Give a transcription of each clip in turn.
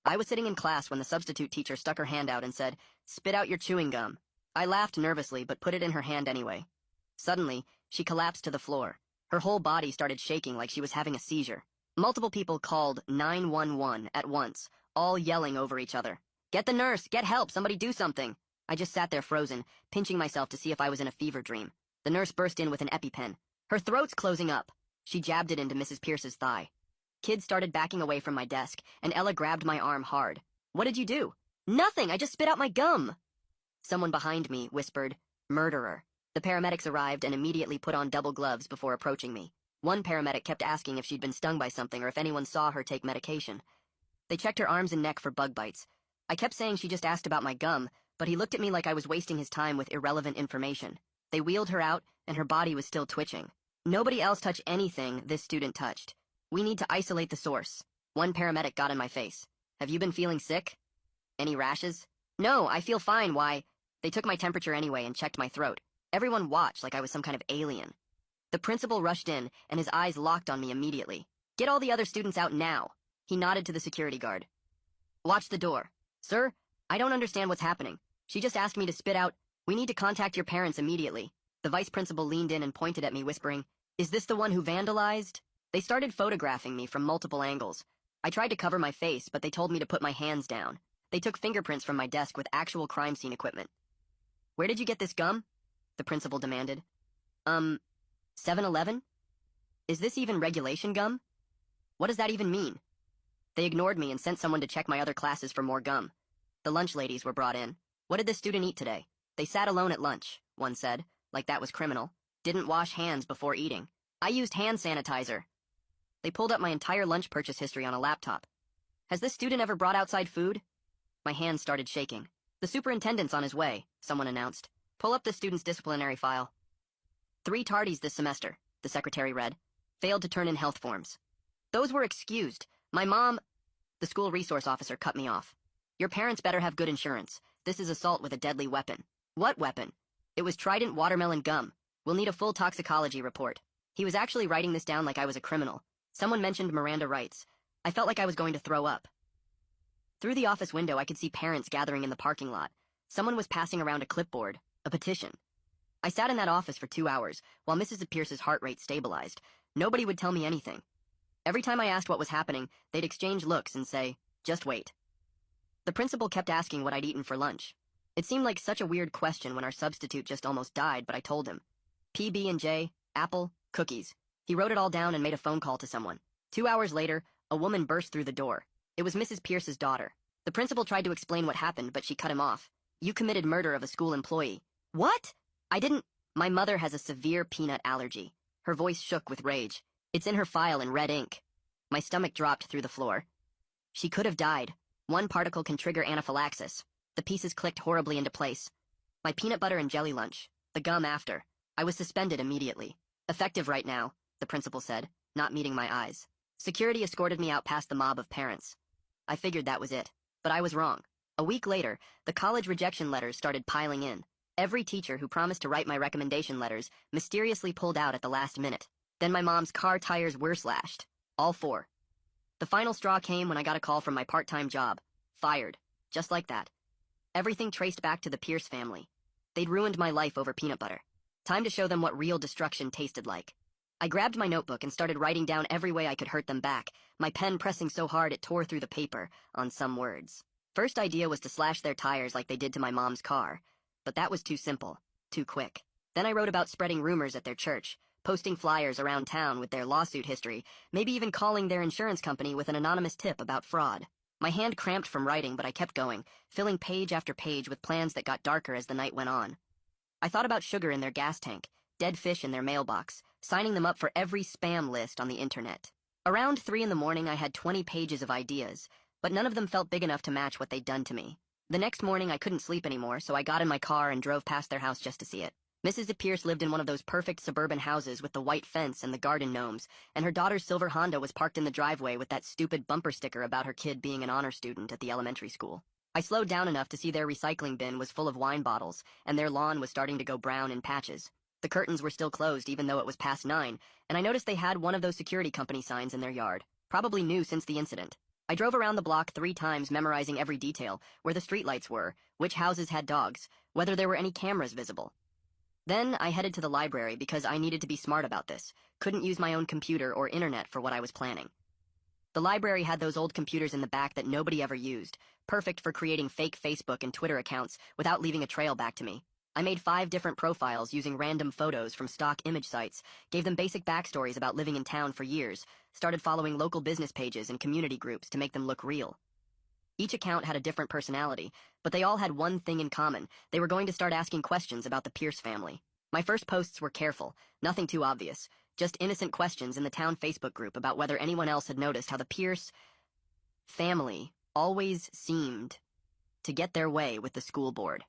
I was sitting in class when the substitute teacher stuck her hand out and said, "Spit out your chewing gum." I laughed nervously, but put it in her hand anyway. Suddenly, she collapsed to the floor. Her whole body started shaking like she was having a seizure. Multiple people called 911 at once, all yelling over each other. "Get the nurse! Get help! Somebody do something!" I just sat there frozen, pinching myself to see if I was in a fever dream. The nurse burst in with an EpiPen. Her throat's closing up. She jabbed it into Mrs. Pierce's thigh. Kids started backing away from my desk, and Ella grabbed my arm hard. "What did you do?" "Nothing! I just spit out my gum!" Someone behind me whispered, "Murderer." The paramedics arrived and immediately put on double gloves before approaching me. One paramedic kept asking if she'd been stung by something or if anyone saw her take medication. They checked her arms and neck for bug bites. I kept saying she just asked about my gum, but he looked at me like I was wasting his time with irrelevant information. They wheeled her out, and her body was still twitching. Nobody else touched anything this student touched. "We need to isolate the source." One paramedic got in my face. "Have you been feeling sick? Any rashes?" "No, I feel fine, why?" They took my temperature anyway and checked my throat. Everyone watched like I was some kind of alien. The principal rushed in, and his eyes locked on me immediately. "Get all the other students out now." He nodded to the security guard. "Watch the door." "Sir, I don't understand what's happening. She just asked me to spit out. We need to contact your parents immediately." The vice principal leaned in and pointed at me, whispering, "Is this the one who vandalized?" They started photographing me from multiple angles. I tried to cover my face, but they told me to put my hands down. They took fingerprints from my desk with actual crime scene equipment. "Where did you get this gum?" the principal demanded. 7-Eleven? Is this even regulation gum? What does that even mean?" They ignored me and sent someone to check my other classes for more gum. The lunch ladies were brought in. "What did this student eat today?" "They sat alone at lunch," one said, like that was criminal. "Didn't wash hands before eating." "I used hand sanitizer." They pulled up my entire lunch purchase history on a laptop. "Has this student ever brought outside food?" My hands started shaking. "The superintendent's on his way," someone announced. "Pull up the student's disciplinary file." 3 tardies this semester, the secretary read. "Failed to turn in health forms." "Those were excused. My mom—" The school resource officer cut me off. "Your parents better have good insurance. This is assault with a deadly weapon." "What weapon?" "It was Trident watermelon gum. We'll need a full toxicology report." He was actually writing this down like I was a criminal. Someone mentioned Miranda rights. I felt like I was going to throw up. Through the office window, I could see parents gathering in the parking lot. Someone was passing around a clipboard, a petition. I sat in that office for 2 hours, while Mrs. Pierce's heart rate stabilized. Nobody would tell me anything. Every time I asked what was happening, they'd exchange looks and say, "Just wait." The principal kept asking what I'd eaten for lunch. It seemed like such a weird question when our substitute just almost died, but I told him. PB&J, apple, cookies. He wrote it all down and made a phone call to someone. 2 hours later, a woman burst through the door. It was Mrs. Pierce's daughter. The principal tried to explain what happened, but she cut him off. "You committed murder of a school employee." "What?" "I didn't—" "My mother has a severe peanut allergy." Her voice shook with rage. "It's in her file in red ink." My stomach dropped through the floor. She could have died. One particle can trigger anaphylaxis. The pieces clicked horribly into place. My peanut butter and jelly lunch. The gum after. I was suspended immediately. "Effective right now," the principal said, not meeting my eyes. Security escorted me out past the mob of parents. I figured that was it, but I was wrong. A week later, the college rejection letters started piling in. Every teacher who promised to write my recommendation letters mysteriously pulled out at the last minute. Then my mom's car tires were slashed. All 4. The final straw came when I got a call from my part-time job. Fired. Just like that. Everything traced back to the Pierce family. They'd ruined my life over peanut butter. Time to show them what real destruction tasted like. I grabbed my notebook and started writing down every way I could hurt them back, my pen pressing so hard it tore through the paper on some words. First idea was to slash their tires like they did to my mom's car. But that was too simple, too quick. Then I wrote about spreading rumors at their church, posting flyers around town with their lawsuit history, maybe even calling their insurance company with an anonymous tip about fraud. My hand cramped from writing, but I kept going, filling page after page with plans that got darker as the night went on. I thought about sugar in their gas tank, dead fish in their mailbox, signing them up for every spam list on the internet. Around 3 in the morning, I had 20 pages of ideas, but none of them felt big enough to match what they'd done to me. The next morning, I couldn't sleep anymore, so I got in my car and drove past their house just to see it. Mrs. Pierce lived in one of those perfect suburban houses with the white fence and the garden gnomes, and her daughter's silver Honda was parked in the driveway with that stupid bumper sticker about her kid being an honor student at the elementary school. I slowed down enough to see their recycling bin was full of wine bottles, and their lawn was starting to go brown in patches. The curtains were still closed even though it was past 9, and I noticed they had one of those security company signs in their yard, probably new since the incident. I drove around the block 3 times memorizing every detail, where the streetlights were, which houses had dogs, whether there were any cameras visible. Then I headed to the library because I needed to be smart about this, couldn't use my own computer or internet for what I was planning. The library had those old computers in the back that nobody ever used, perfect for creating fake Facebook and Twitter accounts without leaving a trail back to me. I made 5 different profiles using random photos from stock image sites, gave them basic backstories about living in town for years, started following local business pages and community groups to make them look real. Each account had a different personality, but they all had one thing in common. They were going to start asking questions about the Pierce family. My first posts were careful, nothing too obvious, just innocent questions in the town Facebook group about whether anyone else had noticed how the Pierce family always seemed to get their way with the school board.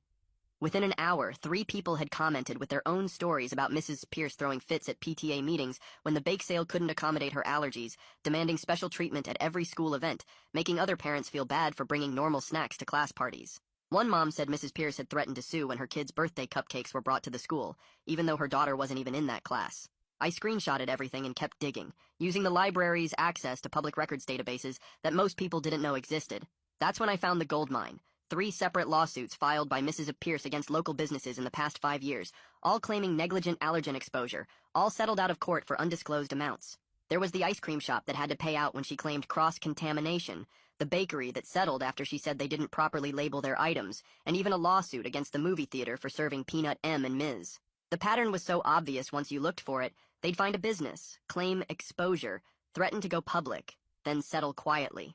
Within an hour, 3 people had commented with their own stories about Mrs. Pierce throwing fits at PTA meetings when the bake sale couldn't accommodate her allergies, demanding special treatment at every school event, making other parents feel bad for bringing normal snacks to class parties. One mom said Mrs. Pierce had threatened to sue when her kids' birthday cupcakes were brought to the school, even though her daughter wasn't even in that class. I screenshotted everything and kept digging, using the library's access to public records databases that most people didn't know existed. That's when I found the gold mine. 3 separate lawsuits filed by Mrs. Pierce against local businesses in the past 5 years, all claiming negligent allergen exposure, all settled out of court for undisclosed amounts. There was the ice cream shop that had to pay out when she claimed cross-contamination, the bakery that settled after she said they didn't properly label their items, and even a lawsuit against the movie theater for serving Peanut M and Ms. The pattern was so obvious once you looked for it, they'd find a business, claim exposure, threaten to go public, then settle quietly.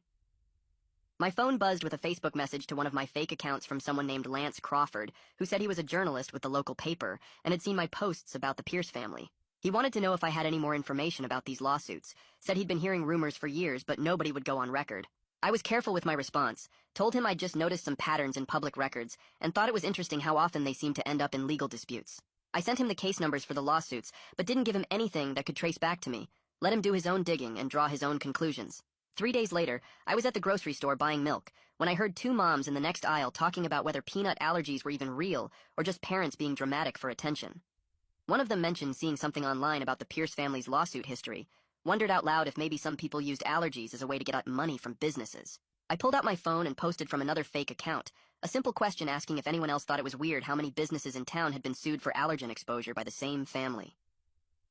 My phone buzzed with a Facebook message to one of my fake accounts from someone named Lance Crawford, who said he was a journalist with the local paper and had seen my posts about the Pierce family. He wanted to know if I had any more information about these lawsuits, said he'd been hearing rumors for years, but nobody would go on record. I was careful with my response, told him I'd just noticed some patterns in public records, and thought it was interesting how often they seemed to end up in legal disputes. I sent him the case numbers for the lawsuits, but didn't give him anything that could trace back to me. Let him do his own digging and draw his own conclusions. 3 days later, I was at the grocery store buying milk when I heard 2 moms in the next aisle talking about whether peanut allergies were even real or just parents being dramatic for attention. One of them mentioned seeing something online about the Pierce family's lawsuit history, wondered out loud if maybe some people used allergies as a way to get at money from businesses. I pulled out my phone and posted from another fake account, a simple question asking if anyone else thought it was weird how many businesses in town had been sued for allergen exposure by the same family.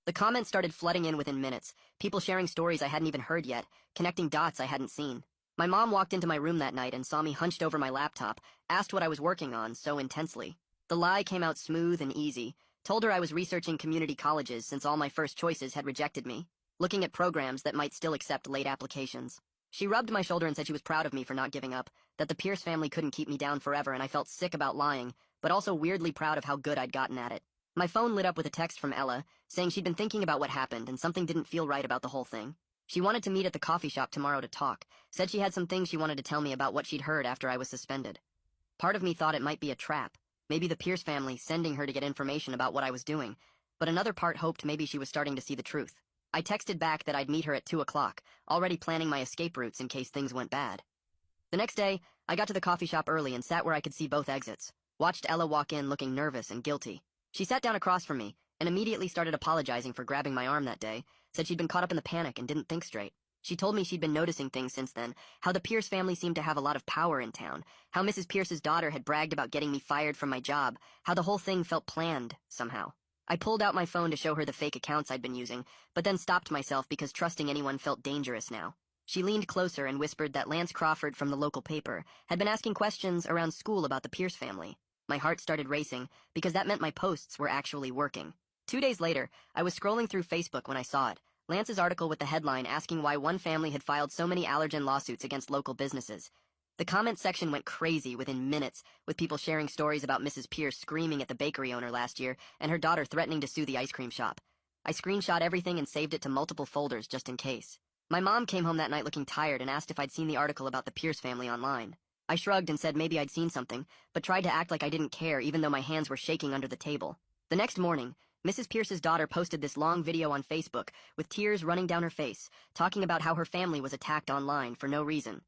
The comments started flooding in within minutes, people sharing stories I hadn't even heard yet, connecting dots I hadn't seen. My mom walked into my room that night and saw me hunched over my laptop, asked what I was working on so intensely. The lie came out smooth and easy, told her I was researching community colleges since all my first choices had rejected me, looking at programs that might still accept late applications. She rubbed my shoulder and said she was proud of me for not giving up, that the Pierce family couldn't keep me down forever, and I felt sick about lying, but also weirdly proud of how good I'd gotten at it. My phone lit up with a text from Ella, saying she'd been thinking about what happened and something didn't feel right about the whole thing. She wanted to meet at the coffee shop tomorrow to talk, said she had some things she wanted to tell me about what she'd heard after I was suspended. Part of me thought it might be a trap, maybe the Pierce family sending her to get information about what I was doing, but another part hoped maybe she was starting to see the truth. I texted back that I'd meet her at 2 o'clock, already planning my escape routes in case things went bad. The next day, I got to the coffee shop early and sat where I could see both exits, watched Ella walk in looking nervous and guilty. She sat down across from me and immediately started apologizing for grabbing my arm that day, said she'd been caught up in the panic and didn't think straight. She told me she'd been noticing things since then, how the Pierce family seemed to have a lot of power in town, how Mrs. Pierce's daughter had bragged about getting me fired from my job, how the whole thing felt planned, somehow. I pulled out my phone to show her the fake accounts I'd been using, but then stopped myself because trusting anyone felt dangerous now. She leaned closer and whispered that Lance Crawford from the local paper had been asking questions around school about the Pierce family. My heart started racing, because that meant my posts were actually working. 2 days later, I was scrolling through Facebook when I saw it, Lance's article with the headline asking why one family had filed so many allergen lawsuits against local businesses. The comment section went crazy within minutes, with people sharing stories about Mrs. Pierce screaming at the bakery owner last year and her daughter threatening to sue the ice cream shop. I screenshot everything and saved it to multiple folders just in case. My mom came home that night looking tired and asked if I'd seen the article about the Pierce family online. I shrugged and said maybe I'd seen something, but tried to act like I didn't care even though my hands were shaking under the table. The next morning, Mrs. Pierce's daughter posted this long video on Facebook with tears running down her face, talking about how her family was attacked online for no reason.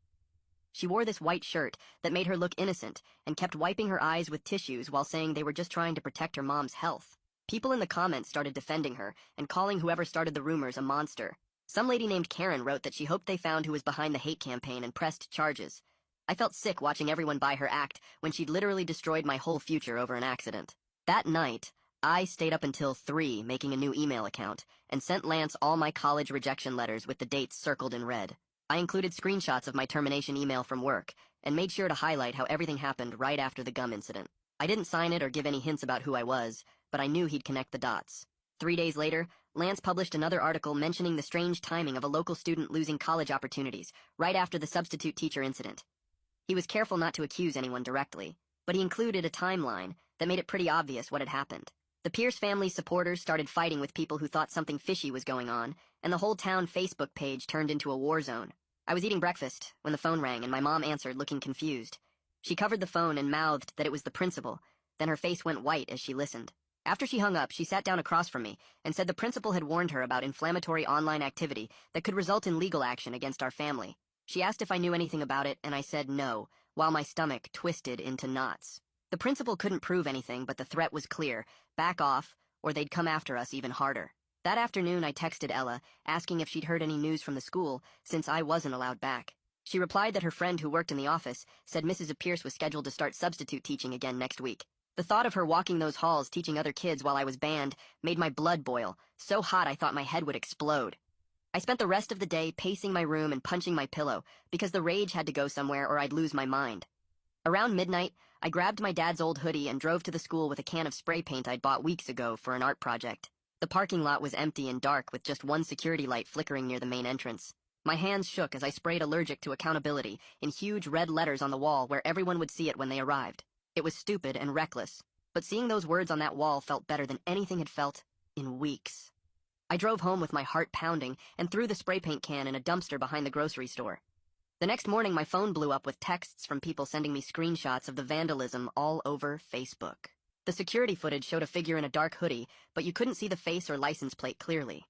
She wore this white shirt that made her look innocent and kept wiping her eyes with tissues while saying they were just trying to protect her mom's health. People in the comments started defending her and calling whoever started the rumors a monster. Some lady named Karen wrote that she hoped they found who was behind the hate campaign and pressed charges. I felt sick watching everyone buy her act when she'd literally destroyed my whole future over an accident. That night, I stayed up until 3 making a new email account and sent Lance all my college rejection letters with the dates circled in red. I included screenshots of my termination email from work and made sure to highlight how everything happened right after the gum incident. I didn't sign it or give any hints about who I was, but I knew he'd connect the dots. 3 days later, Lance published another article mentioning the strange timing of a local student losing college opportunities right after the substitute teacher incident. He was careful not to accuse anyone directly, but he included a timeline that made it pretty obvious what had happened. The Pierce family's supporters started fighting with people who thought something fishy was going on, and the whole town Facebook page turned into a war zone. I was eating breakfast when the phone rang and my mom answered, looking confused. She covered the phone and mouthed that it was the principal, then her face went white as she listened. After she hung up, she sat down across from me and said the principal had warned her about inflammatory online activity that could result in legal action against our family. She asked if I knew anything about it, and I said no, while my stomach twisted into knots. The principal couldn't prove anything, but the threat was clear. Back off, or they'd come after us even harder. That afternoon, I texted Ella, asking if she'd heard any news from the school, since I wasn't allowed back. She replied that her friend who worked in the office said Mrs. Pierce was scheduled to start substitute teaching again next week. The thought of her walking those halls teaching other kids while I was banned made my blood boil, so hot I thought my head would explode. I spent the rest of the day pacing my room and punching my pillow, because the rage had to go somewhere or I'd lose my mind. Around midnight, I grabbed my dad's old hoodie and drove to the school with a can of spray paint I'd bought weeks ago for an art project. The parking lot was empty and dark with just one security light flickering near the main entrance. My hands shook as I sprayed "Allergic to Accountability" in huge red letters on the wall where everyone would see it when they arrived. It was stupid and reckless, but seeing those words on that wall felt better than anything had felt in weeks. I drove home with my heart pounding and threw the spray paint can in a dumpster behind the grocery store. The next morning, my phone blew up with texts from people sending me screenshots of the vandalism all over Facebook. The security footage showed a figure in a dark hoodie, but you couldn't see the face or license plate clearly.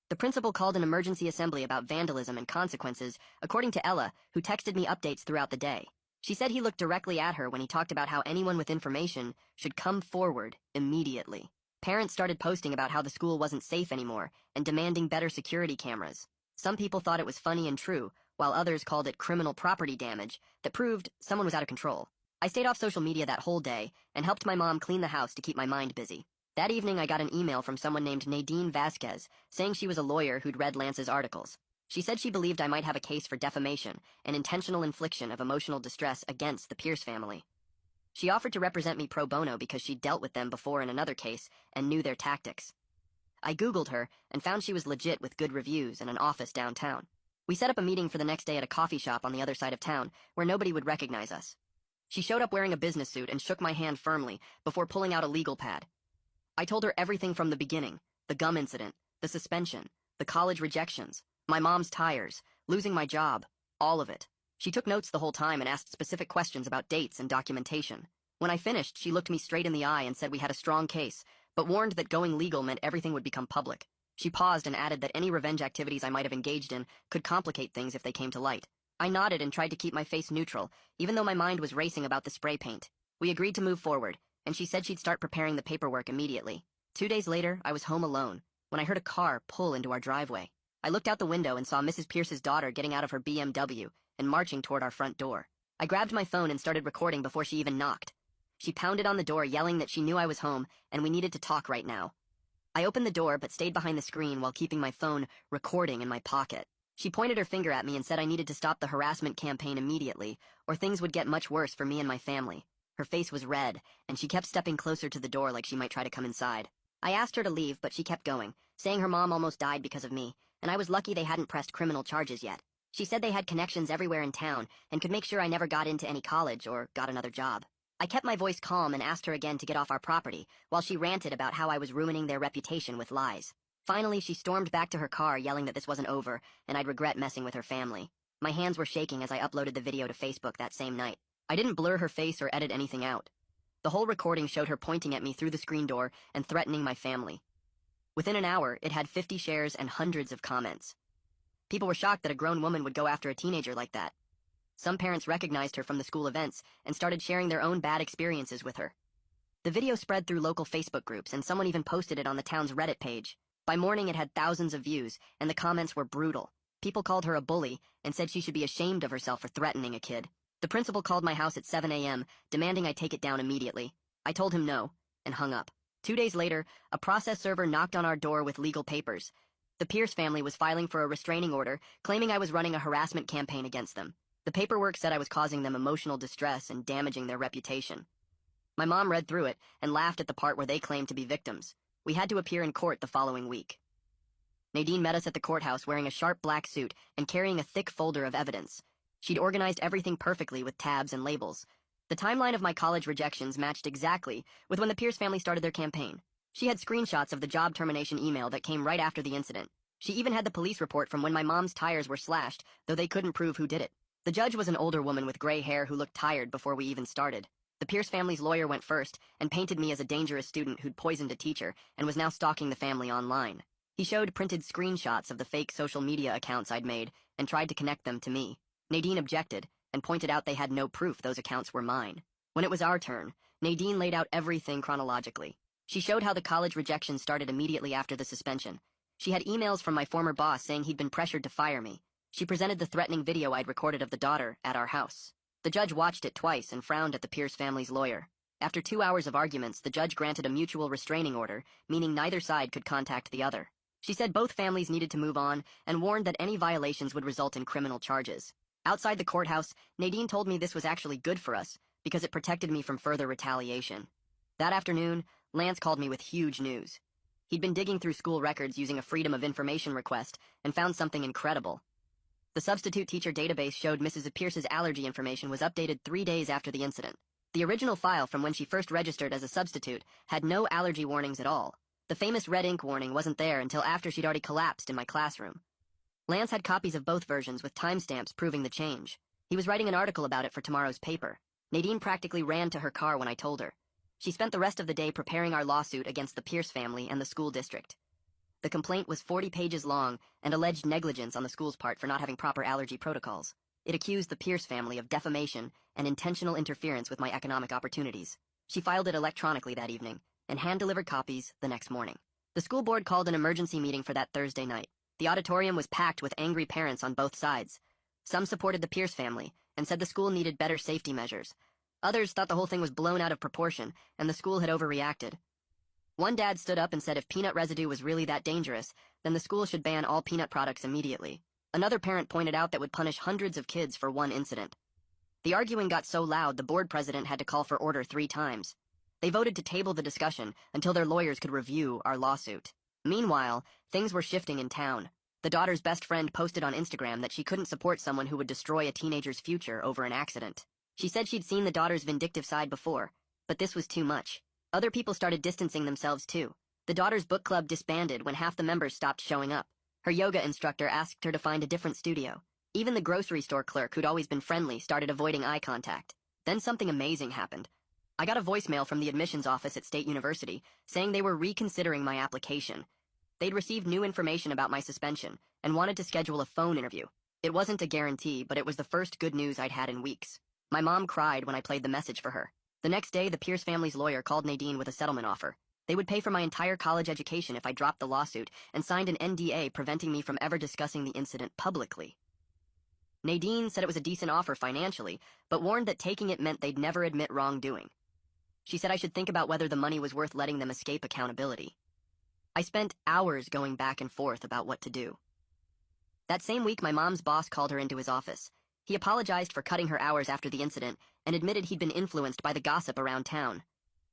The principal called an emergency assembly about vandalism and consequences, according to Ella, who texted me updates throughout the day. She said he looked directly at her when he talked about how anyone with information should come forward immediately. Parents started posting about how the school wasn't safe anymore and demanding better security cameras. Some people thought it was funny and true, while others called it criminal property damage that proved someone was out of control. I stayed off social media that whole day and helped my mom clean the house to keep my mind busy. That evening, I got an email from someone named Nadine Vasquez saying she was a lawyer who'd read Lance's articles. She said she believed I might have a case for defamation and intentional infliction of emotional distress against the Pierce family. She offered to represent me pro bono because she'd dealt with them before in another case and knew their tactics. I Googled her and found she was legit with good reviews and an office downtown. We set up a meeting for the next day at a coffee shop on the other side of town where nobody would recognize us. She showed up wearing a business suit and shook my hand firmly before pulling out a legal pad. I told her everything from the beginning: the gum incident, the suspension, the college rejections, my mom's tires, losing my job, all of it. She took notes the whole time and asked specific questions about dates and documentation. When I finished, she looked me straight in the eye and said we had a strong case, but warned that going legal meant everything would become public. She paused and added that any revenge activities I might have engaged in could complicate things if they came to light. I nodded and tried to keep my face neutral, even though my mind was racing about the spray paint. We agreed to move forward, and she said she'd start preparing the paperwork immediately. 2 days later, I was home alone when I heard a car pull into our driveway. I looked out the window and saw Mrs. Pierce's daughter getting out of her BMW and marching toward our front door. I grabbed my phone and started recording before she even knocked. She pounded on the door, yelling that she knew I was home and we needed to talk right now. I opened the door but stayed behind the screen while keeping my phone recording in my pocket. She pointed her finger at me and said I needed to stop the harassment campaign immediately, or things would get much worse for me and my family. Her face was red, and she kept stepping closer to the door like she might try to come inside. I asked her to leave, but she kept going, saying her mom almost died because of me, and I was lucky they hadn't pressed criminal charges yet. She said they had connections everywhere in town and could make sure I never got into any college or got another job. I kept my voice calm and asked her again to get off our property, while she ranted about how I was ruining their reputation with lies. Finally, she stormed back to her car, yelling that this wasn't over, and I'd regret messing with her family. My hands were shaking as I uploaded the video to Facebook that same night. I didn't blur her face or edit anything out. The whole recording showed her pointing at me through the screen door and threatening my family. Within an hour, it had 50 shares and hundreds of comments. People were shocked that a grown woman would go after a teenager like that. Some parents recognized her from the school events and started sharing their own bad experiences with her. The video spread through local Facebook groups, and someone even posted it on the town's Reddit page. By morning, it had thousands of views, and the comments were brutal. People called her a bully and said she should be ashamed of herself for threatening a kid. The principal called my house at 7 a.m., demanding I take it down immediately. I told him no, and hung up. 2 days later, a process server knocked on our door with legal papers. The Pierce family was filing for a restraining order, claiming I was running a harassment campaign against them. The paperwork said I was causing them emotional distress and damaging their reputation. My mom read through it and laughed at the part where they claimed to be victims. We had to appear in court the following week. Nadine met us at the courthouse wearing a sharp black suit and carrying a thick folder of evidence. She'd organized everything perfectly with tabs and labels. The timeline of my college rejections matched exactly with when the Pierce family started their campaign. She had screenshots of the job termination email that came right after the incident. She even had the police report from when my mom's tires were slashed, though they couldn't prove who did it. The judge was an older woman with gray hair who looked tired before we even started. The Pierce family's lawyer went first and painted me as a dangerous student who'd poisoned a teacher and was now stalking the family online. He showed printed screenshots of the fake social media accounts I'd made and tried to connect them to me. Nadine objected and pointed out they had no proof those accounts were mine. When it was our turn, Nadine laid out everything chronologically. She showed how the college rejection started immediately after the suspension. She had emails from my former boss saying he'd been pressured to fire me. She presented the threatening video I'd recorded of the daughter at our house. The judge watched it twice and frowned at the Pierce family's lawyer. After 2 hours of arguments, the judge granted a mutual restraining order, meaning neither side could contact the other. She said both families needed to move on and warned that any violations would result in criminal charges. Outside the courthouse, Nadine told me this was actually good for us because it protected me from further retaliation. That afternoon, Lance called me with huge news. He'd been digging through school records using a Freedom of Information request and found something incredible. The substitute teacher database showed Mrs. Pierce's allergy information was updated 3 days after the incident. The original file from when she first registered as a substitute had no allergy warnings at all. The famous red ink warning wasn't there until after she'd already collapsed in my classroom. Lance had copies of both versions with timestamps proving the change. He was writing an article about it for tomorrow's paper. Nadine practically ran to her car when I told her. She spent the rest of the day preparing our lawsuit against the Pierce family and the school district. The complaint was 40 pages long and alleged negligence on the school's part for not having proper allergy protocols. It accused the Pierce family of defamation and intentional interference with my economic opportunities. She filed it electronically that evening and hand-delivered copies the next morning. The school board called an emergency meeting for that Thursday night. The auditorium was packed with angry parents on both sides. Some supported the Pierce family and said the school needed better safety measures. Others thought the whole thing was blown out of proportion and the school had overreacted. One dad stood up and said if peanut residue was really that dangerous, then the school should ban all peanut products immediately. Another parent pointed out that would punish hundreds of kids for one incident. The arguing got so loud the board president had to call for order 3 times. They voted to table the discussion until their lawyers could review our lawsuit. Meanwhile, things were shifting in town. The daughter's best friend posted on Instagram that she couldn't support someone who would destroy a teenager's future over an accident. She said she'd seen the daughter's vindictive side before, but this was too much. Other people started distancing themselves too. The daughter's book club disbanded when half the members stopped showing up. Her yoga instructor asked her to find a different studio. Even the grocery store clerk, who'd always been friendly, started avoiding eye contact. Then something amazing happened. I got a voicemail from the admissions office at State University saying they were reconsidering my application. They'd received new information about my suspension and wanted to schedule a phone interview. It wasn't a guarantee, but it was the first good news I'd had in weeks. My mom cried when I played the message for her. The next day, the Pierce family's lawyer called Nadine with a settlement offer. They would pay for my entire college education if I dropped the lawsuit and signed an NDA preventing me from ever discussing the incident publicly. Nadine said it was a decent offer financially, but warned that taking it meant they'd never admit wrongdoing. She said I should think about whether the money was worth letting them escape accountability. I spent hours going back and forth about what to do. That same week, my mom's boss called her into his office. He apologized for cutting her hours after the incident and admitted he'd been influenced by the gossip around town.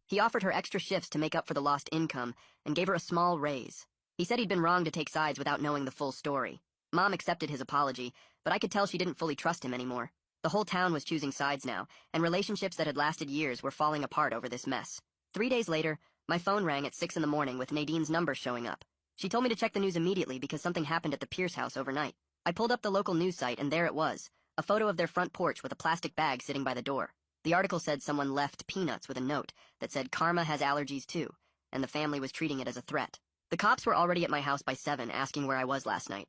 He offered her extra shifts to make up for the lost income and gave her a small raise. He said he'd been wrong to take sides without knowing the full story. Mom accepted his apology, but I could tell she didn't fully trust him anymore. The whole town was choosing sides now, and relationships that had lasted years were falling apart over this mess. 3 days later, my phone rang at 6 in the morning with Nadine's number showing up. She told me to check the news immediately because something happened at the Pierce house overnight. I pulled up the local news site, and there it was, a photo of their front porch with a plastic bag sitting by the door. The article said someone left peanuts with a note that said Karma has allergies too, and the family was treating it as a threat. The cops were already at my house by 7, asking where I was last night.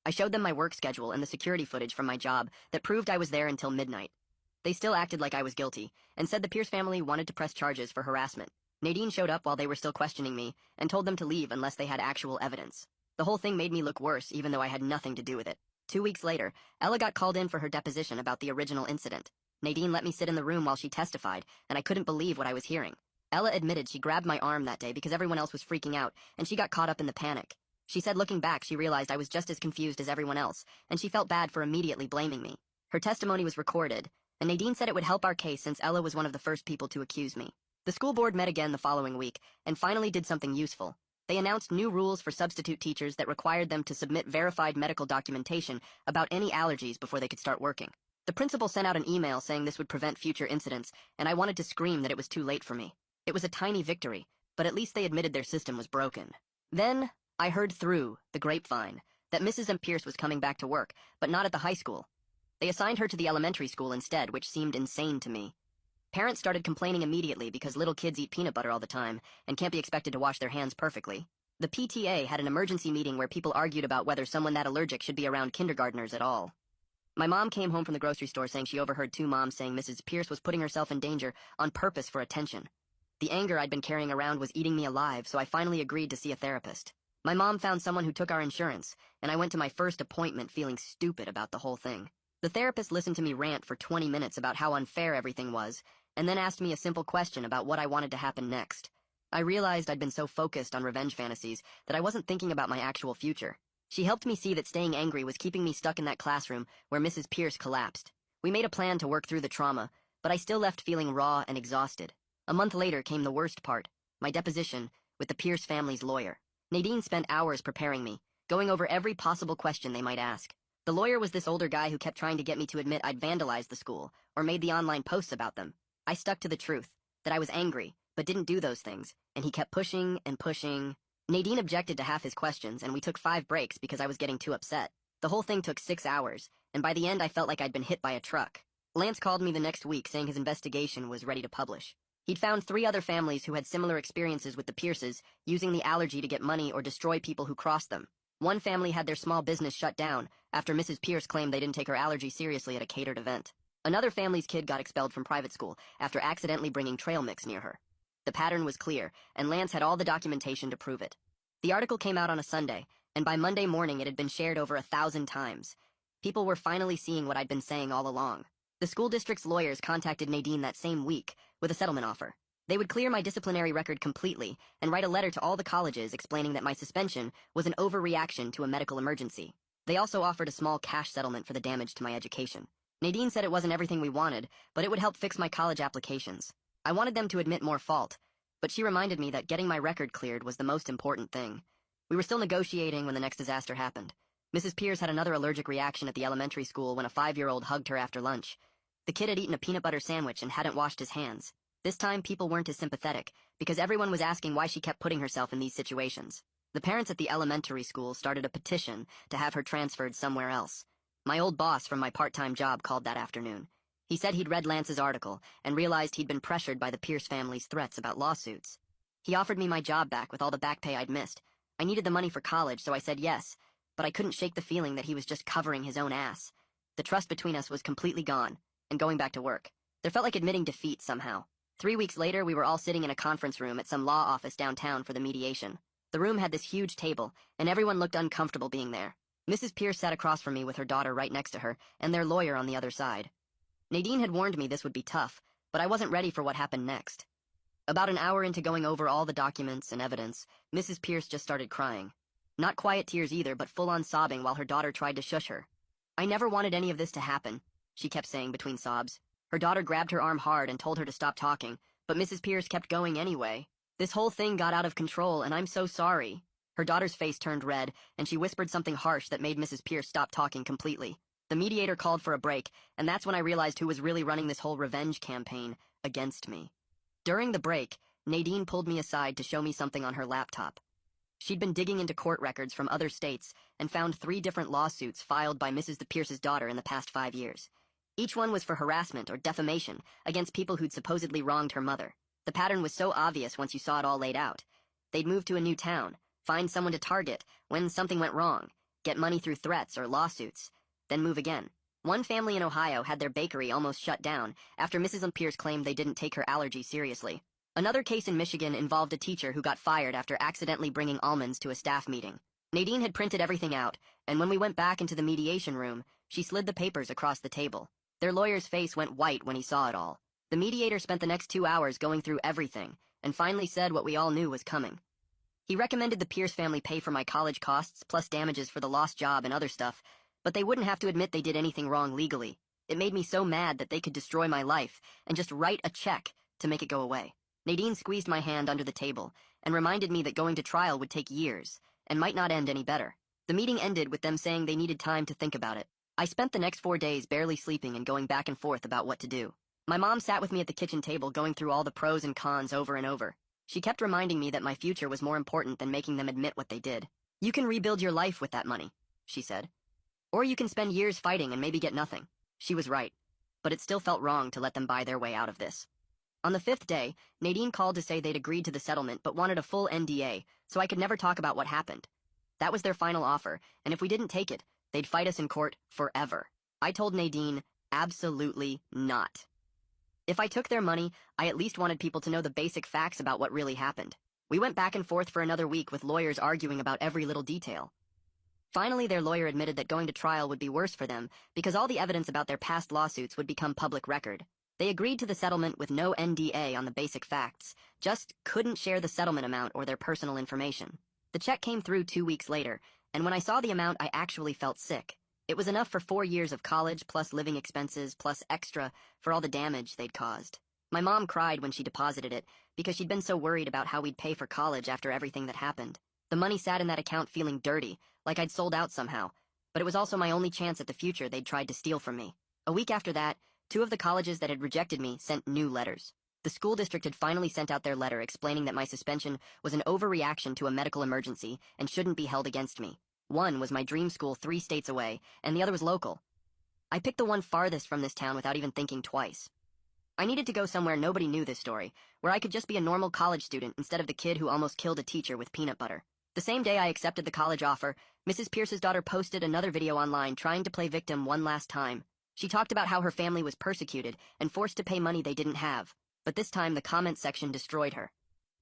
I showed them my work schedule and the security footage from my job that proved I was there until midnight. They still acted like I was guilty, and said the Pierce family wanted to press charges for harassment. Nadine showed up while they were still questioning me and told them to leave unless they had actual evidence. The whole thing made me look worse even though I had nothing to do with it. 2 weeks later, Ella got called in for her deposition about the original incident. Nadine let me sit in the room while she testified, and I couldn't believe what I was hearing. Ella admitted she grabbed my arm that day because everyone else was freaking out, and she got caught up in the panic. She said looking back she realized I was just as confused as everyone else, and she felt bad for immediately blaming me. Her testimony was recorded, and Nadine said it would help our case since Ella was one of the first people to accuse me. The school board met again the following week, and finally did something useful. They announced new rules for substitute teachers that required them to submit verified medical documentation about any allergies before they could start working. The principal sent out an email saying this would prevent future incidents, and I wanted to scream that it was too late for me. It was a tiny victory, but at least they admitted their system was broken. Then, I heard through the grapevine that Mrs. M. Pierce was coming back to work, but not at the high school. They assigned her to the elementary school instead, which seemed insane to me. Parents started complaining immediately because little kids eat peanut butter all the time and can't be expected to wash their hands perfectly. The PTA had an emergency meeting where people argued about whether someone that allergic should be around kindergartners at all. My mom came home from the grocery store saying she overheard two moms saying Mrs. Pierce was putting herself in danger on purpose for attention. The anger I'd been carrying around was eating me alive, so I finally agreed to see a therapist. My mom found someone who took our insurance, and I went to my first appointment feeling stupid about the whole thing. The therapist listened to me rant for 20 minutes about how unfair everything was, and then asked me a simple question about what I wanted to happen next. I realized I'd been so focused on revenge fantasies that I wasn't thinking about my actual future. She helped me see that staying angry was keeping me stuck in that classroom where Mrs. Pierce collapsed. We made a plan to work through the trauma, but I still left feeling raw and exhausted. A month later came the worst part, my deposition with the Pierce family's lawyer. Nadine spent hours preparing me, going over every possible question they might ask. The lawyer was this older guy who kept trying to get me to admit I'd vandalized the school or made the online posts about them. I stuck to the truth, that I was angry, but didn't do those things, and he kept pushing and pushing. Nadine objected to half his questions, and we took 5 breaks because I was getting too upset. The whole thing took 6 hours, and by the end I felt like I'd been hit by a truck. Lance called me the next week saying his investigation was ready to publish. He'd found 3 other families who had similar experiences with the Pierces, using the allergy to get money or destroy people who crossed them. One family had their small business shut down after Mrs. Pierce claimed they didn't take her allergy seriously at a catered event. Another family's kid got expelled from private school after accidentally bringing trail mix near her. The pattern was clear, and Lance had all the documentation to prove it. The article came out on a Sunday, and by Monday morning it had been shared over 1,000 times. People were finally seeing what I'd been saying all along. The school district's lawyers contacted Nadine that same week with a settlement offer. They would clear my disciplinary record completely and write a letter to all the colleges explaining that my suspension was an overreaction to a medical emergency. They also offered a small cash settlement for the damage to my education. Nadine said it wasn't everything we wanted, but it would help fix my college applications. I wanted them to admit more fault, but she reminded me that getting my record cleared was the most important thing. We were still negotiating when the next disaster happened. Mrs. Pierce had another allergic reaction at the elementary school when a 5-year-old hugged her after lunch. The kid had eaten a peanut butter sandwich and hadn't washed his hands. This time, people weren't as sympathetic, because everyone was asking why she kept putting herself in these situations. The parents at the elementary school started a petition to have her transferred somewhere else. My old boss from my part-time job called that afternoon. He said he'd read Lance's article and realized he'd been pressured by the Pierce family's threats about lawsuits. He offered me my job back with all the back pay I'd missed. I needed the money for college, so I said yes, but I couldn't shake the feeling that he was just covering his own ass. The trust between us was completely gone, and going back to work. There felt like admitting defeat somehow. 3 weeks later, we were all sitting in a conference room at some law office downtown for the mediation. The room had this huge table, and everyone looked uncomfortable being there. Mrs. Pierce sat across from me with her daughter right next to her, and their lawyer on the other side. Nadine had warned me this would be tough, but I wasn't ready for what happened next. About an hour into going over all the documents and evidence, Mrs. Pierce just started crying. Not quiet tears either, but full-on sobbing while her daughter tried to shush her. "I never wanted any of this to happen," she kept saying between sobs. Her daughter grabbed her arm hard and told her to stop talking, but Mrs. Pierce kept going anyway. "This whole thing got out of control, and I'm so sorry." Her daughter's face turned red, and she whispered something harsh that made Mrs. Pierce stop talking completely. The mediator called for a break, and that's when I realized who was really running this whole revenge campaign against me. During the break, Nadine pulled me aside to show me something on her laptop. She'd been digging into court records from other states and found 3 different lawsuits filed by Mrs. Pierce's daughter in the past 5 years. Each one was for harassment or defamation against people who'd supposedly wronged her mother. The pattern was so obvious once you saw it all laid out. They'd move to a new town, find someone to target when something went wrong, get money through threats or lawsuits, then move again. One family in Ohio had their bakery almost shut down after Mrs. Pierce claimed they didn't take her allergy seriously. Another case in Michigan involved a teacher who got fired after accidentally bringing almonds to a staff meeting. Nadine had printed everything out, and when we went back into the mediation room, she slid the papers across the table. Their lawyer's face went white when he saw it all. The mediator spent the next 2 hours going through everything, and finally said what we all knew was coming. He recommended the Pierce family pay for my college costs, plus damages for the lost job and other stuff, but they wouldn't have to admit they did anything wrong legally. It made me so mad that they could destroy my life and just write a check to make it go away. Nadine squeezed my hand under the table and reminded me that going to trial would take years and might not end any better. The meeting ended with them saying they needed time to think about it. I spent the next 4 days barely sleeping and going back and forth about what to do. My mom sat with me at the kitchen table going through all the pros and cons over and over. She kept reminding me that my future was more important than making them admit what they did. You can rebuild your life with that money, she said. Or you can spend years fighting and maybe get nothing. She was right, but it still felt wrong to let them buy their way out of this. On the 5th day, Nadine called to say they'd agreed to the settlement but wanted a full NDA, so I could never talk about what happened. That was their final offer, and if we didn't take it, they'd fight us in court forever. I told Nadine, absolutely not. If I took their money, I at least wanted people to know the basic facts about what really happened. We went back and forth for another week with lawyers arguing about every little detail. Finally, their lawyer admitted that going to trial would be worse for them because all the evidence about their past lawsuits would become public record. They agreed to the settlement with no NDA on the basic facts, just couldn't share the settlement amount or their personal information. The check came through 2 weeks later, and when I saw the amount, I actually felt sick. It was enough for 4 years of college, plus living expenses, plus extra for all the damage they'd caused. My mom cried when she deposited it because she'd been so worried about how we'd pay for college after everything that happened. The money sat in that account feeling dirty, like I'd sold out somehow, but it was also my only chance at the future they'd tried to steal from me. A week after that, 2 of the colleges that had rejected me sent new letters. The school district had finally sent out their letter explaining that my suspension was an overreaction to a medical emergency and shouldn't be held against me. One was my dream school 3 states away, and the other was local. I picked the one farthest from this town without even thinking twice. I needed to go somewhere nobody knew this story, where I could just be a normal college student instead of the kid who almost killed a teacher with peanut butter. The same day I accepted the college offer, Mrs. Pierce's daughter posted another video online trying to play victim one last time. She talked about how her family was persecuted and forced to pay money they didn't have, but this time the comment section destroyed her.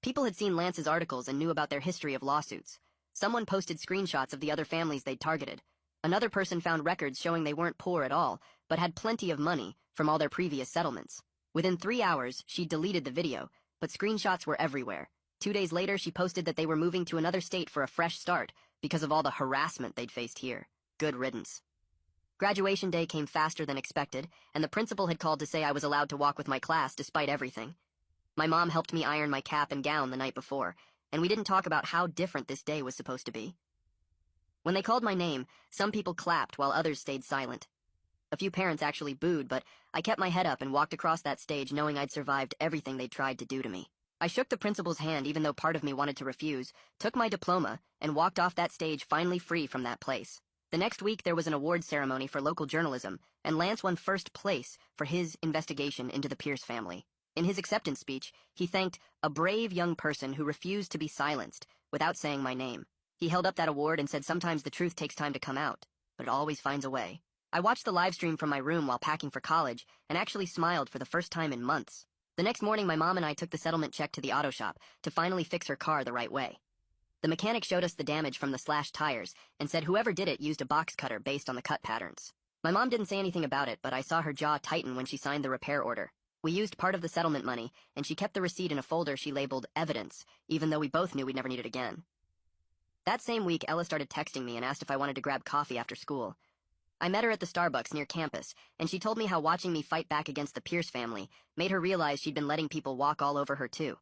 People had seen Lance's articles and knew about their history of lawsuits. Someone posted screenshots of the other families they'd targeted. Another person found records showing they weren't poor at all, but had plenty of money from all their previous settlements. Within 3 hours, she deleted the video, but screenshots were everywhere. 2 days later, she posted that they were moving to another state for a fresh start because of all the harassment they'd faced here. Good riddance. Graduation day came faster than expected, and the principal had called to say I was allowed to walk with my class despite everything. My mom helped me iron my cap and gown the night before, and we didn't talk about how different this day was supposed to be. When they called my name, some people clapped while others stayed silent. A few parents actually booed, but I kept my head up and walked across that stage knowing I'd survived everything they tried to do to me. I shook the principal's hand even though part of me wanted to refuse, took my diploma, and walked off that stage finally free from that place. The next week there was an awards ceremony for local journalism, and Lance won first place for his investigation into the Pierce family. In his acceptance speech, he thanked a brave young person who refused to be silenced without saying my name. He held up that award and said sometimes the truth takes time to come out, but it always finds a way. I watched the live stream from my room while packing for college and actually smiled for the first time in months. The next morning, my mom and I took the settlement check to the auto shop to finally fix her car the right way. The mechanic showed us the damage from the slashed tires and said whoever did it used a box cutter based on the cut patterns. My mom didn't say anything about it, but I saw her jaw tighten when she signed the repair order. We used part of the settlement money, and she kept the receipt in a folder she labeled evidence, even though we both knew we'd never need it again. That same week, Ella started texting me and asked if I wanted to grab coffee after school. I met her at the Starbucks near campus, and she told me how watching me fight back against the Pierce family made her realize she'd been letting people walk all over her too.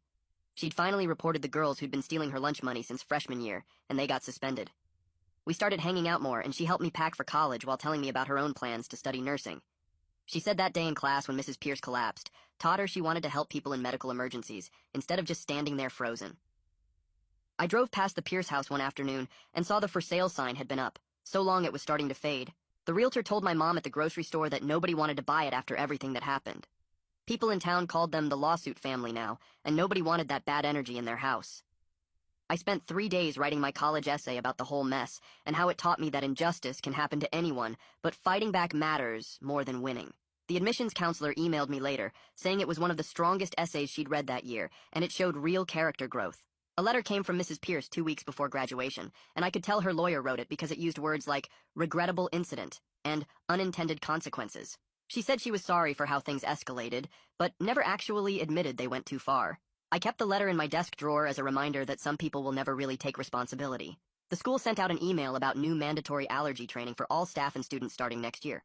She'd finally reported the girls who'd been stealing her lunch money since freshman year, and they got suspended. We started hanging out more, and she helped me pack for college while telling me about her own plans to study nursing. She said that day in class when Mrs. Pierce collapsed, taught her she wanted to help people in medical emergencies, instead of just standing there frozen. I drove past the Pierce house one afternoon and saw the for sale sign had been up, so long it was starting to fade. The realtor told my mom at the grocery store that nobody wanted to buy it after everything that happened. People in town called them the lawsuit family now, and nobody wanted that bad energy in their house. I spent 3 days writing my college essay about the whole mess and how it taught me that injustice can happen to anyone, but fighting back matters more than winning. The admissions counselor emailed me later, saying it was one of the strongest essays she'd read that year, and it showed real character growth. A letter came from Mrs. Pierce 2 weeks before graduation, and I could tell her lawyer wrote it because it used words like regrettable incident and unintended consequences. She said she was sorry for how things escalated, but never actually admitted they went too far. I kept the letter in my desk drawer as a reminder that some people will never really take responsibility. The school sent out an email about new mandatory allergy training for all staff and students starting next year.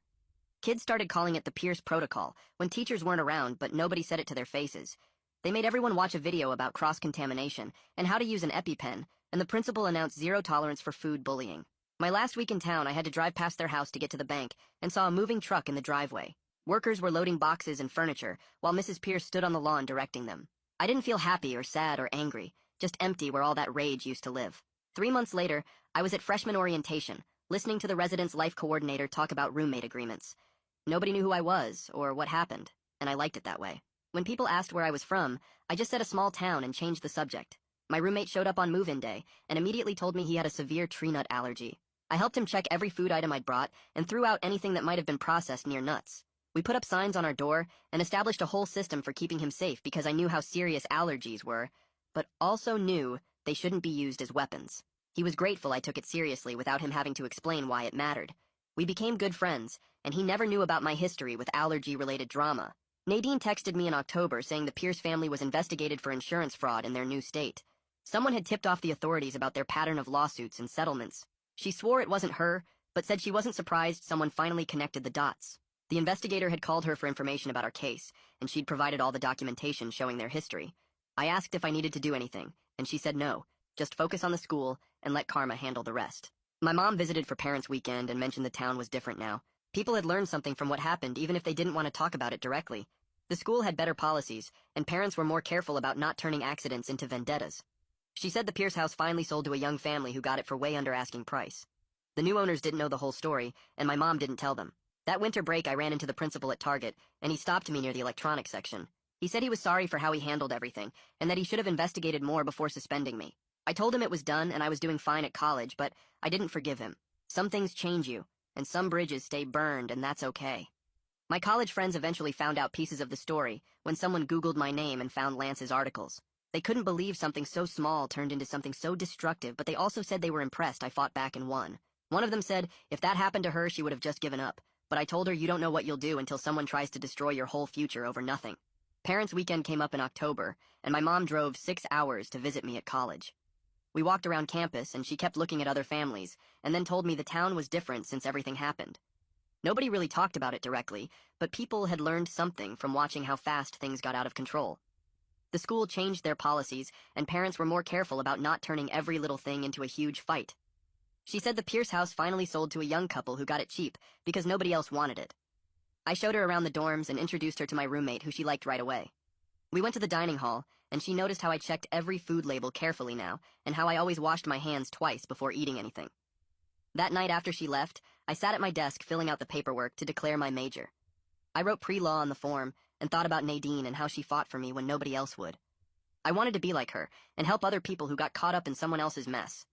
Kids started calling it the Pierce Protocol when teachers weren't around, but nobody said it to their faces. They made everyone watch a video about cross-contamination and how to use an EpiPen, and the principal announced zero tolerance for food bullying. My last week in town, I had to drive past their house to get to the bank and saw a moving truck in the driveway. Workers were loading boxes and furniture, while Mrs. Pierce stood on the lawn directing them. I didn't feel happy or sad or angry, just empty where all that rage used to live. 3 months later, I was at freshman orientation, listening to the residence life coordinator talk about roommate agreements. Nobody knew who I was or what happened, and I liked it that way. When people asked where I was from, I just said a small town and changed the subject. My roommate showed up on move-in day and immediately told me he had a severe tree nut allergy. I helped him check every food item I'd brought and threw out anything that might have been processed near nuts. We put up signs on our door and established a whole system for keeping him safe because I knew how serious allergies were, but also knew they shouldn't be used as weapons. He was grateful I took it seriously without him having to explain why it mattered. We became good friends, and he never knew about my history with allergy-related drama. Nadine texted me in October saying the Pierce family was investigated for insurance fraud in their new state. Someone had tipped off the authorities about their pattern of lawsuits and settlements. She swore it wasn't her, but said she wasn't surprised someone finally connected the dots. The investigator had called her for information about our case, and she'd provided all the documentation showing their history. I asked if I needed to do anything, and she said no, just focus on the school and let karma handle the rest. My mom visited for Parents' Weekend and mentioned the town was different now. People had learned something from what happened, even if they didn't want to talk about it directly. The school had better policies, and parents were more careful about not turning accidents into vendettas. She said the Pierce house finally sold to a young family who got it for way under asking price. The new owners didn't know the whole story, and my mom didn't tell them. That winter break, I ran into the principal at Target, and he stopped me near the electronics section. He said he was sorry for how he handled everything, and that he should have investigated more before suspending me. I told him it was done and I was doing fine at college, but I didn't forgive him. Some things change you, and some bridges stay burned, and that's okay. My college friends eventually found out pieces of the story when someone Googled my name and found Lance's articles. They couldn't believe something so small turned into something so destructive, but they also said they were impressed I fought back and won. One of them said if that happened to her, she would have just given up. But I told her you don't know what you'll do until someone tries to destroy your whole future over nothing. Parents' Weekend came up in October, and my mom drove 6 hours to visit me at college. We walked around campus, and she kept looking at other families, and then told me the town was different since everything happened. Nobody really talked about it directly, but people had learned something from watching how fast things got out of control. The school changed their policies, and parents were more careful about not turning every little thing into a huge fight. She said the Pierce house finally sold to a young couple who got it cheap because nobody else wanted it. I showed her around the dorms and introduced her to my roommate, who she liked right away. We went to the dining hall, and she noticed how I checked every food label carefully now, and how I always washed my hands twice before eating anything. That night after she left, I sat at my desk filling out the paperwork to declare my major. I wrote pre-law on the form and thought about Nadine and how she fought for me when nobody else would. I wanted to be like her and help other people who got caught up in someone else's mess.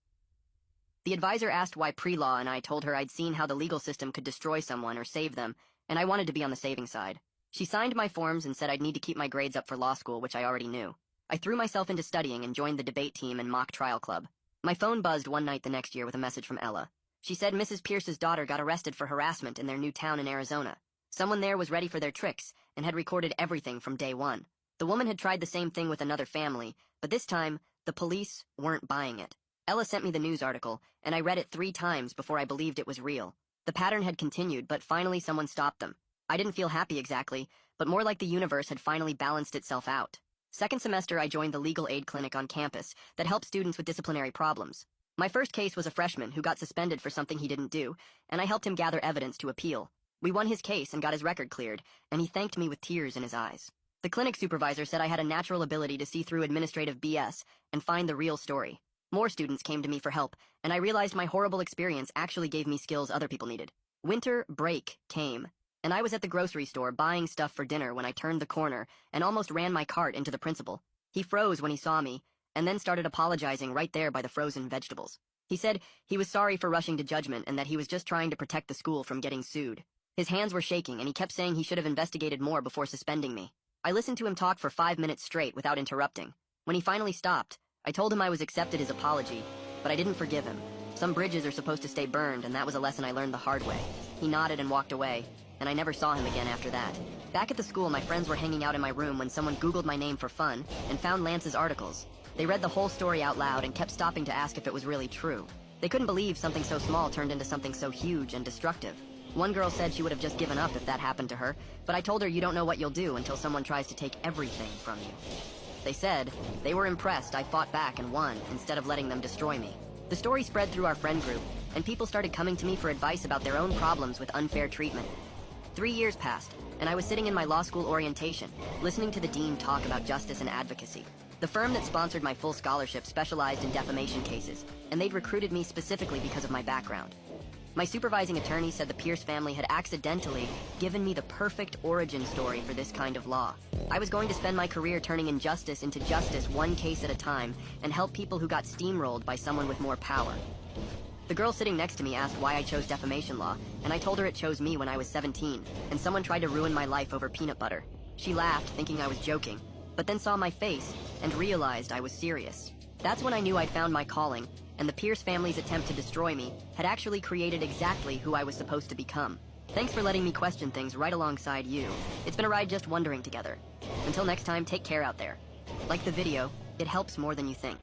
The advisor asked why pre-law, and I told her I'd seen how the legal system could destroy someone or save them, and I wanted to be on the saving side. She signed my forms and said I'd need to keep my grades up for law school, which I already knew. I threw myself into studying and joined the debate team and mock trial club. My phone buzzed one night the next year with a message from Ella. She said Mrs. Pierce's daughter got arrested for harassment in their new town in Arizona. Someone there was ready for their tricks and had recorded everything from day one. The woman had tried the same thing with another family, but this time, the police weren't buying it. Ella sent me the news article, and I read it 3 times before I believed it was real. The pattern had continued, but finally someone stopped them. I didn't feel happy exactly, but more like the universe had finally balanced itself out. Second semester, I joined the legal aid clinic on campus that helps students with disciplinary problems. My first case was a freshman who got suspended for something he didn't do, and I helped him gather evidence to appeal. We won his case and got his record cleared, and he thanked me with tears in his eyes. The clinic supervisor said I had a natural ability to see through administrative BS and find the real story. More students came to me for help, and I realized my horrible experience actually gave me skills other people needed. Winter break came, and I was at the grocery store buying stuff for dinner when I turned the corner and almost ran my cart into the principal. He froze when he saw me, and then started apologizing right there by the frozen vegetables. He said he was sorry for rushing to judgment and that he was just trying to protect the school from getting sued. His hands were shaking, and he kept saying he should have investigated more before suspending me. I listened to him talk for 5 minutes straight without interrupting. When he finally stopped, I told him I was accepted his apology, but I didn't forgive him. Some bridges are supposed to stay burned, and that was a lesson I learned the hard way. He nodded and walked away, and I never saw him again after that. Back at the school, my friends were hanging out in my room when someone Googled my name for fun and found Lance's articles. They read the whole story out loud and kept stopping to ask if it was really true. They couldn't believe something so small turned into something so huge and destructive. One girl said she would have just given up if that happened to her, but I told her you don't know what you'll do until someone tries to take everything from you. They said they were impressed I fought back and won instead of letting them destroy me. The story spread through our friend group, and people started coming to me for advice about their own problems with unfair treatment. 3 years passed, and I was sitting in my law school orientation, listening to the dean talk about justice and advocacy. The firm that sponsored my full scholarship specialized in defamation cases, and they'd recruited me specifically because of my background. My supervising attorney said the Pierce family had accidentally given me the perfect origin story for this kind of law. I was going to spend my career turning injustice into justice one case at a time and help people who got steamrolled by someone with more power. The girl sitting next to me asked why I chose defamation law, and I told her it chose me when I was 17, and someone tried to ruin my life over peanut butter. She laughed, thinking I was joking, but then saw my face and realized I was serious. That's when I knew I'd found my calling, and the Pierce family's attempt to destroy me had actually created exactly who I was supposed to become. Thanks for letting me question things right alongside you. It's been a ride just wondering together. Until next time, take care out there. Like the video, it helps more than you think.